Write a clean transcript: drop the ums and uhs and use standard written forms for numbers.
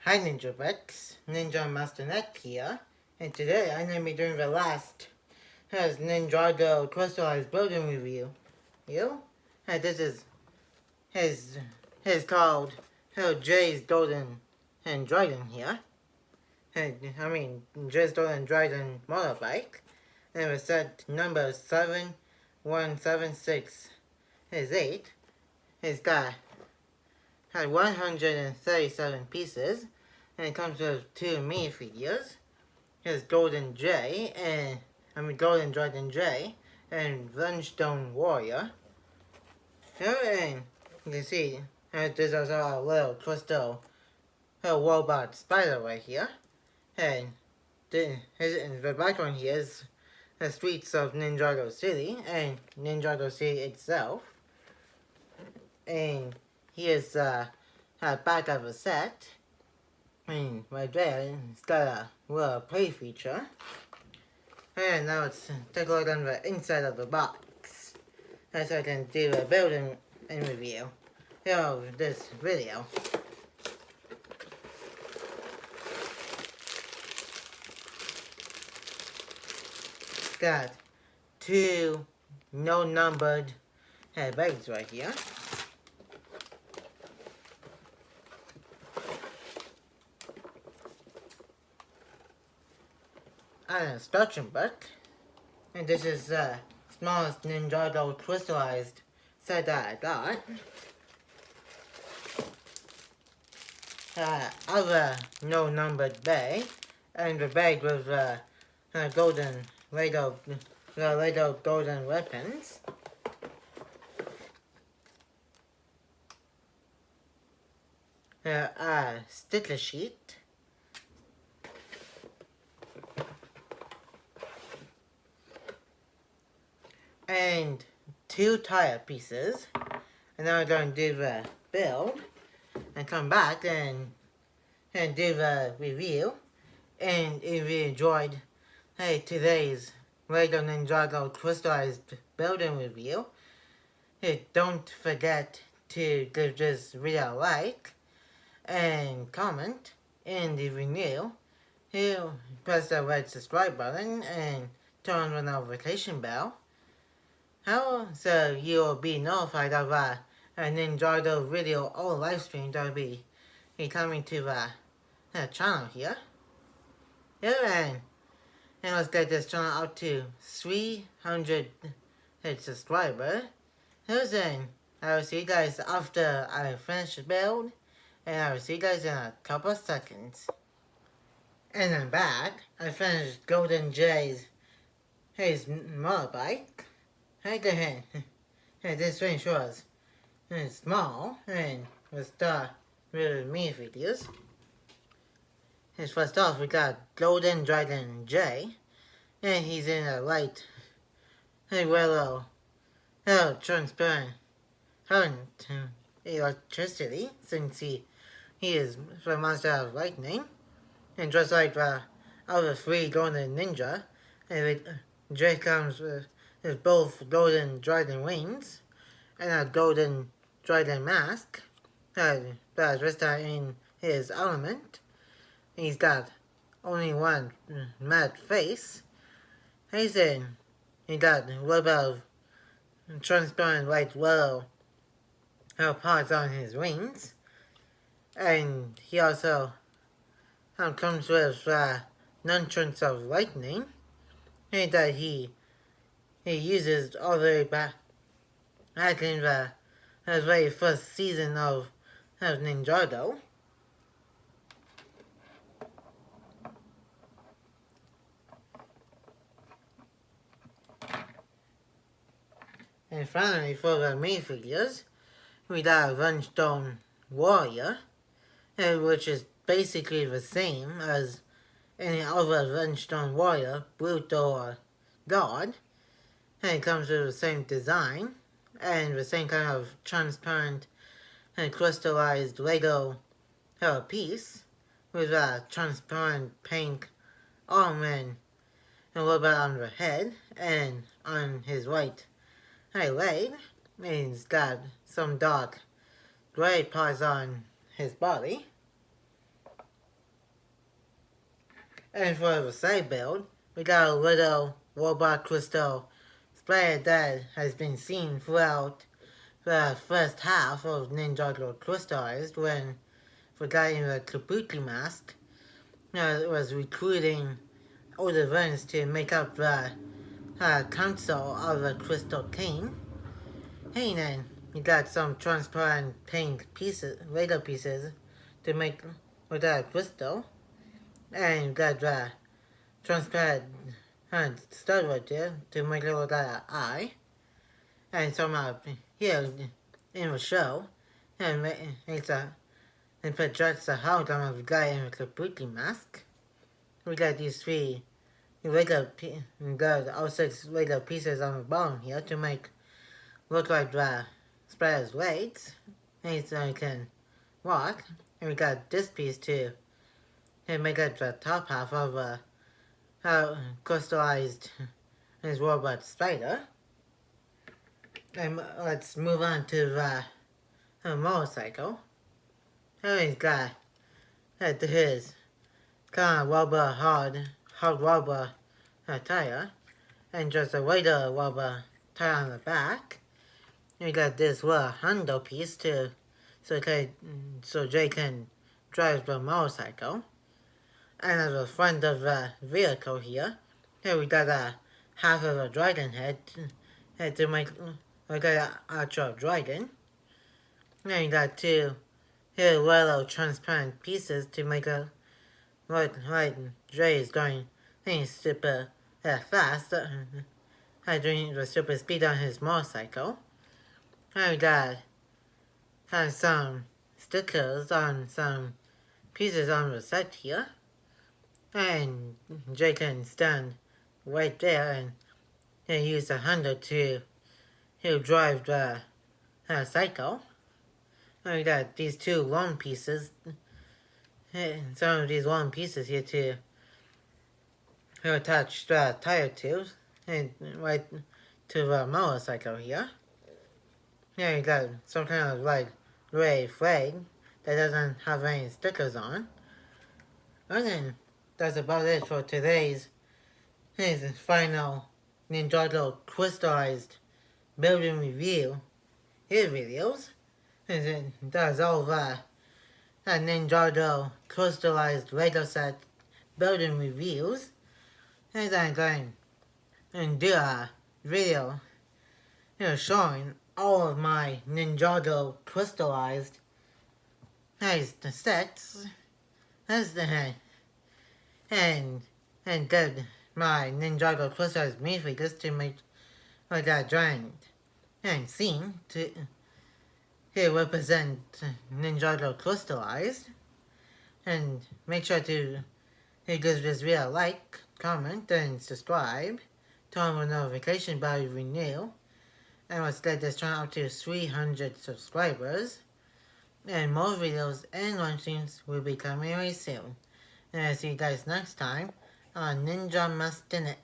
Hi Ninja Rex, Ninja Master Net here, and today I'm going to be doing the last Ninjago Crystallized Building review. This is his called Jay's Golden and Dragon here. Jay's Golden Dragon Motorbike. And the set number 7176 is 8. It's got 137 pieces, and it comes with 2 minifigures. Here's Golden Dragon J, and Runestone Warrior. Here, and you can see there's also a little crystal robot spider right here. And the background here is the streets of Ninjago City and Ninjago City itself. And here's back of the set. And right there, it's got a little play feature. And now let's take a look on the inside of the box. That's so I can do a building and review of this video. It's got 2 no-numbered bags right here. An instruction book, and this is the smallest Ninjago crystallized set that I got. Other no-numbered bag, and the bag with golden Lego golden weapons. A sticker sheet. And 2 tire pieces. And now we're going to do the build and come back and do the review. And if you enjoyed today's Lego Ninjago Crystallized Building review, don't forget to give this video a like and comment. And if you're new, press the red subscribe button and turn on the notification bell. So you'll be notified of a Ninjago video or live stream that will be coming to the channel here. And let's get this channel out to 300 subscribers. And I will see you guys after I finish the build, and I will see you guys in a couple of seconds. And I'm back. I finished Golden J's motorbike. This range was small and was start with minifigures. First off, we got Golden Dragon J, and he's in a light yellow transparent current electricity, since he is the monster of lightning. And just like the other 3 Golden Ninja, J comes with both golden dragon wings and a golden dragon mask that's just in his element. He's got only one matte face. He got a little bit of transparent white yellow parts on his wings. And he also comes with nunchucks of lightning, and that he uses all the way back in the very first season of Ninjago. And finally, for the minifigures, we got a Runestone Warrior, which is basically the same as any other Runestone Warrior, brute or god. And it comes with the same design and the same kind of transparent and crystallized Lego piece with a transparent pink arm and a little bit on the head and on his right leg. And he's got some dark gray parts on his body. And for the side build, we got a little robot crystal sprayer that has been seen throughout the first half of Ninjago Crystallized when the guy in the Kabuki mask was recruiting all the villains to make up the council of the Crystal King. Hey, then you got some transparent pink pieces, Lego pieces to make with that crystal, and you got the transparent stud right there to make it with that eye, and some here in the show, and it's a and projects the hologram of the guy in the Kabuki mask. We got these three all six Lego pieces on the bottom here to make look like the spreader's legs, and so you can walk. And we got this piece to make up the top half of a crystallized his robot spider. And let's move on to the motorcycle. Here he's got his kind of rubber hard rubber tire, and just a regular rubber tire on the back. We got this little handle piece too, so Jay can drive the motorcycle. And at the front of the vehicle here we got a half of a dragon head to make like an actual dragon. And you got two little transparent pieces to make a like Jay is going super fast, doing the super speed on his motorcycle. And we got some stickers on some pieces on the set here. And Jay can stand right there and use the handle to drive the cycle. And we got these two long pieces, some of these long pieces here to attach the tire to, and right to the motorcycle here. Yeah, you got some kind of like gray flag that doesn't have any stickers on. And then that's about it for today's final Ninjago crystallized building review here videos. And it does all the Ninjago crystallized Lego set building reviews. And I'm going to do a video showing all of my Ninjago crystallized sets and did my Ninjago crystallized minifigures to make like a giant scene to represent Ninjago crystallized. And make sure to give this video a like, comment, and subscribe. Turn on the notification bell if you're new. And let's get this channel up to 300 subscribers. And more videos and launchings will be coming very soon. And I'll see you guys next time on Ninja Must In It.